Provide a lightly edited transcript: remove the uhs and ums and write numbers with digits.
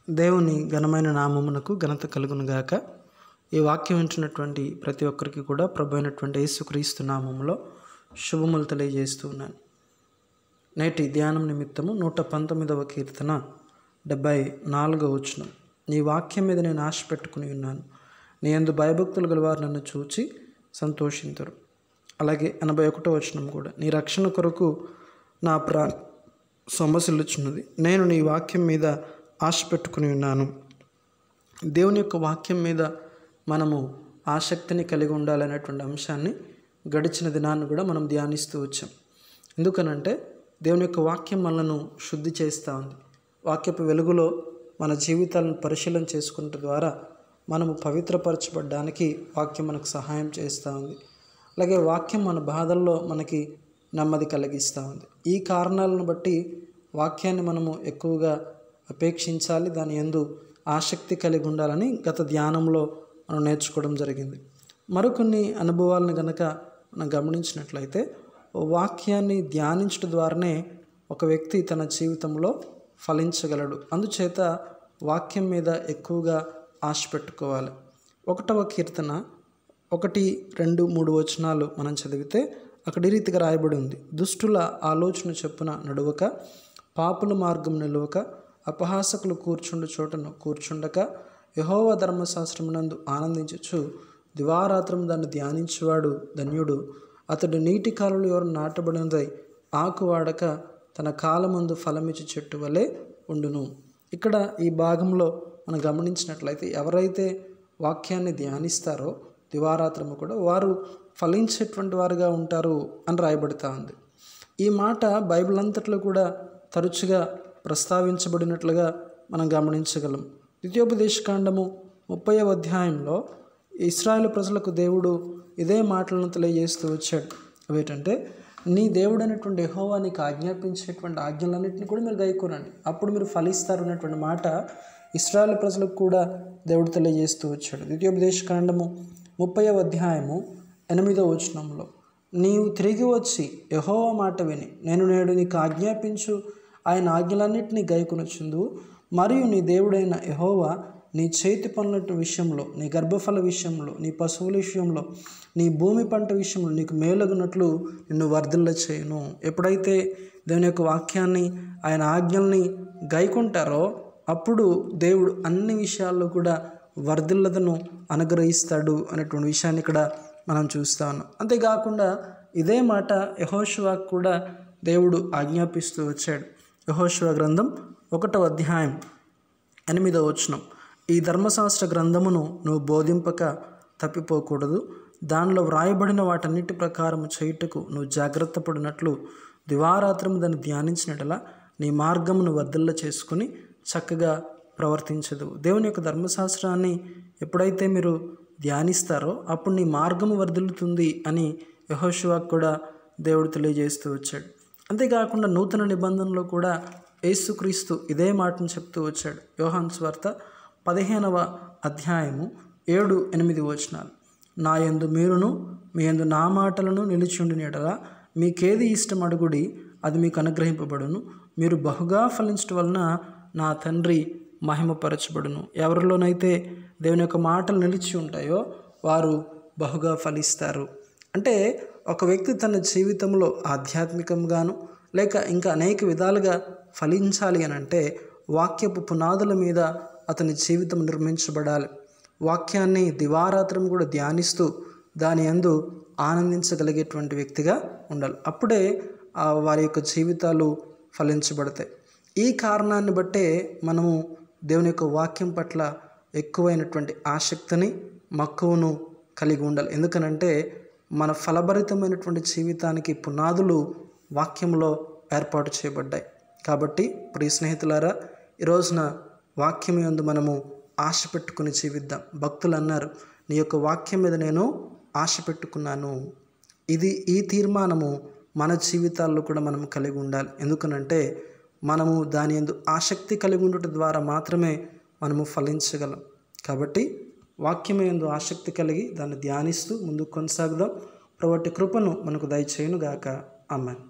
దేవుని ఘనమైన నామమునకు ఘనత కలుగునుగాక. ఈ వాక్యం వింటున్నటువంటి ప్రతి ఒక్కరికి కూడా ప్రభు అయినటువంటి యేసుక్రీస్తు నామములో శుభములు తెలియజేస్తూ ఉన్నాను. నేటి ధ్యానం నిమిత్తము 119వ కీర్తన 74వ వచనం. నీ వాక్యం మీద నేను ఆశ పెట్టుకుని ఉన్నాను, నీ యందు భయభక్తులు గలవారు నన్ను చూచి సంతోషింతురు. అలాగే 81వ వచనం కూడా, నీ రక్షణ కొరకు నా ప్రాణం సొమ్మసిల్లుచున్నది, నేను నీ వాక్యం మీద ఆశ పెట్టుకుని ఉన్నాను. దేవుని యొక్క వాక్యం మీద మనము ఆసక్తిని కలిగి ఉండాలనేటువంటి అంశాన్ని గడిచిన దినాన్ని కూడా మనం ధ్యానిస్తూ వచ్చాం. ఎందుకనంటే దేవుని యొక్క వాక్యం మనలను శుద్ధి చేస్తూ ఉంది. వాక్యపు వెలుగులో మన జీవితాలను పరిశీలన చేసుకున్న ద్వారా మనము పవిత్రపరచబడడానికి వాక్యం మనకు సహాయం చేస్తూ ఉంది. అలాగే వాక్యం మన బాధల్లో మనకి నెమ్మది కలిగిస్తూ ఉంది. ఈ కారణాలను బట్టి వాక్యాన్ని మనము ఎక్కువగా అపేక్షించాలి, దాని యందు ఆసక్తి కలిగి ఉండాలని గత ధ్యానంలో మనం నేర్చుకోవడం జరిగింది. మరికొన్ని అనుభవాలను కనుక మనం గమనించినట్లయితే, వాక్యాన్ని ధ్యానించడం ద్వారానే ఒక వ్యక్తి తన జీవితంలో ఫలించగలడు. అందుచేత వాక్యం మీద ఎక్కువగా ఆశ పెట్టుకోవాలి. 1వ కీర్తన 1, 2, 3 వచనాలు మనం చదివితే అక్కడ ఈ రీతిగా రాయబడి ఉంది. దుష్టుల ఆలోచన చొప్పున నడువక, పాపుల మార్గం నిలువక, అపహాసకులు కూర్చుండు చోటను కూర్చుండక, యెహోవా ధర్మశాస్త్రమునందు ఆనందించుచు దివారాత్రం దాన్ని ధ్యానించువాడు ధన్యుడు. అతడు నీటి కాలువలో ఎవరు నాటబడినదై ఆకు వాడక తన కాలమందు ఫలమిచ్చి చెట్టు వలె ఉండును. ఇక్కడ ఈ భాగంలో మనం గమనించినట్లయితే ఎవరైతే వాక్యాన్ని ధ్యానిస్తారో దివారాత్రము కూడా వారు ఫలించేటువంటి వారుగా ఉంటారు అని రాయబడుతూ ఉంది. ఈ మాట బైబిల్ అంతట్లో కూడా తరచుగా ప్రస్తావించబడినట్లుగా మనం గమనించగలం. ద్వితీయోపదేశకాండము 30వ అధ్యాయంలో ఇశ్రాయేలు ప్రజలకు దేవుడు ఇదే మాటలను తెలియజేస్తూ వచ్చాడు. అవేంటంటే, నీ దేవుడు అనేటువంటి యెహోవా నీకు ఆజ్ఞాపించేటువంటి ఆజ్ఞలన్నింటినీ కూడా మీరు గైకొనండి, అప్పుడు మీరు ఫలిస్తారు అనేటువంటి మాట ఇశ్రాయేలు ప్రజలకు కూడా దేవుడు తెలియజేస్తూ వచ్చాడు. ద్వితీయోపదేశకాండము 30వ అధ్యాయము 8వ వచనంలో, నీవు తిరిగి వచ్చి యెహోవా మాట విని నేను నేడు నీకు ఆజ్ఞాపించు ఆయన ఆజ్ఞలన్నింటినీ గైకొనుచుందు, మరియు నీ దేవుడైన యెహోవా నీ చేతి పనుల విషయంలో, నీ గర్భఫల విషయంలో, నీ పశువుల విషయంలో, నీ భూమి పంట విషయంలో నీకు మేలగునట్లు నిన్ను వర్ధిల్ల చేయును. ఎప్పుడైతే దేవుని యొక్క వాక్యాన్ని, ఆయన ఆజ్ఞల్ని గైకుంటారో అప్పుడు దేవుడు అన్ని విషయాల్లో కూడా వర్ధిల్లతను అనుగ్రహిస్తాడు అనేటువంటి విషయాన్ని ఇక్కడ మనం చూస్తా ఉన్నాం. అంతేకాకుండా ఇదే మాట యెహోషువకు కూడా దేవుడు ఆజ్ఞాపిస్తూ వచ్చాడు. యెహోషువ గ్రంథం 1వ అధ్యాయం 8వ వచనం, ఈ ధర్మశాస్త్ర గ్రంథమును నువ్వు బోధింపక తప్పిపోకూడదు, దానిలో వ్రాయబడిన వాటన్నిటి ప్రకారం చేయుటకు నువ్వు జాగ్రత్త పడినట్లు దివారాత్రము దాన్ని ధ్యానించినట్లా నీ మార్గమును వర్ధిల్ల చేసుకుని చక్కగా ప్రవర్తించదు. దేవుని యొక్క ధర్మశాస్త్రాన్ని ఎప్పుడైతే మీరు ధ్యానిస్తారో అప్పుడు నీ మార్గము వర్ధిల్లుతుంది అని యెహోషువకు కూడా దేవుడు తెలియజేస్తూ వచ్చాడు. అంతేకాకుండా నూతన నిబంధనలో కూడా యేసుక్రీస్తు ఇదే మాటను చెప్తూ వచ్చాడు. యోహాను సువార్త 15వ అధ్యాయము 7, 8 వచనాలు, నా యందు మీరును మీ యందు నా మాటలను నిలిచి ఉండిన యెడల మీకేది ఇష్టం అడుగుడి, అది మీకు అనుగ్రహింపబడును, మీరు బహుగా ఫలించడం వలన నా తండ్రి మహిమపరచబడును. ఎవరిలోనైతే దేవుని యొక్క మాటలు నిలిచి ఉంటాయో వారు బహుగా ఫలిస్తారు. అంటే ఒక వ్యక్తి తన జీవితంలో ఆధ్యాత్మికంగాను లేక ఇంకా అనేక విధాలుగా ఫలించాలి అని అంటే వాక్యపు పునాదుల మీద అతని జీవితం నిర్మించబడాలి. వాక్యాన్ని దివారాత్రం కూడా ధ్యానిస్తూ దాని యందు ఆనందించగలిగేటువంటి వ్యక్తిగా ఉండాలి. అప్పుడే వారి యొక్క జీవితాలు ఫలించబడతాయి. ఈ కారణాన్ని బట్టే మనము దేవుని యొక్క వాక్యం పట్ల ఎక్కువైనటువంటి ఆసక్తిని, మక్కువను కలిగి ఉండాలి. ఎందుకనంటే మన ఫలభరితమైనటువంటి జీవితానికి పునాదులు వాక్యంలో ఏర్పాటు చేయబడ్డాయి. కాబట్టి ప్రియ స్నేహితులారా, ఈరోజున వాక్యం యందు మనము ఆశ పెట్టుకుని జీవిద్దాం. భక్తులు అన్నారు, నీ యొక్క వాక్యం మీద నేను ఆశ పెట్టుకున్నాను. ఈ తీర్మానము మన జీవితాల్లో కూడా మనం కలిగి ఉండాలి. ఎందుకనంటే మనము దాని యందు ఆసక్తి కలిగి ఉండటం ద్వారా మాత్రమే మనము ఫలించగలం. కాబట్టి వాక్యం యందు ఆసక్తి కలిగి దాన్ని ధ్యానిస్తూ ముందుకు కొనసాగుదాం. ప్రభువు కృపను మనకు దయచేయును గాక. ఆమేన్.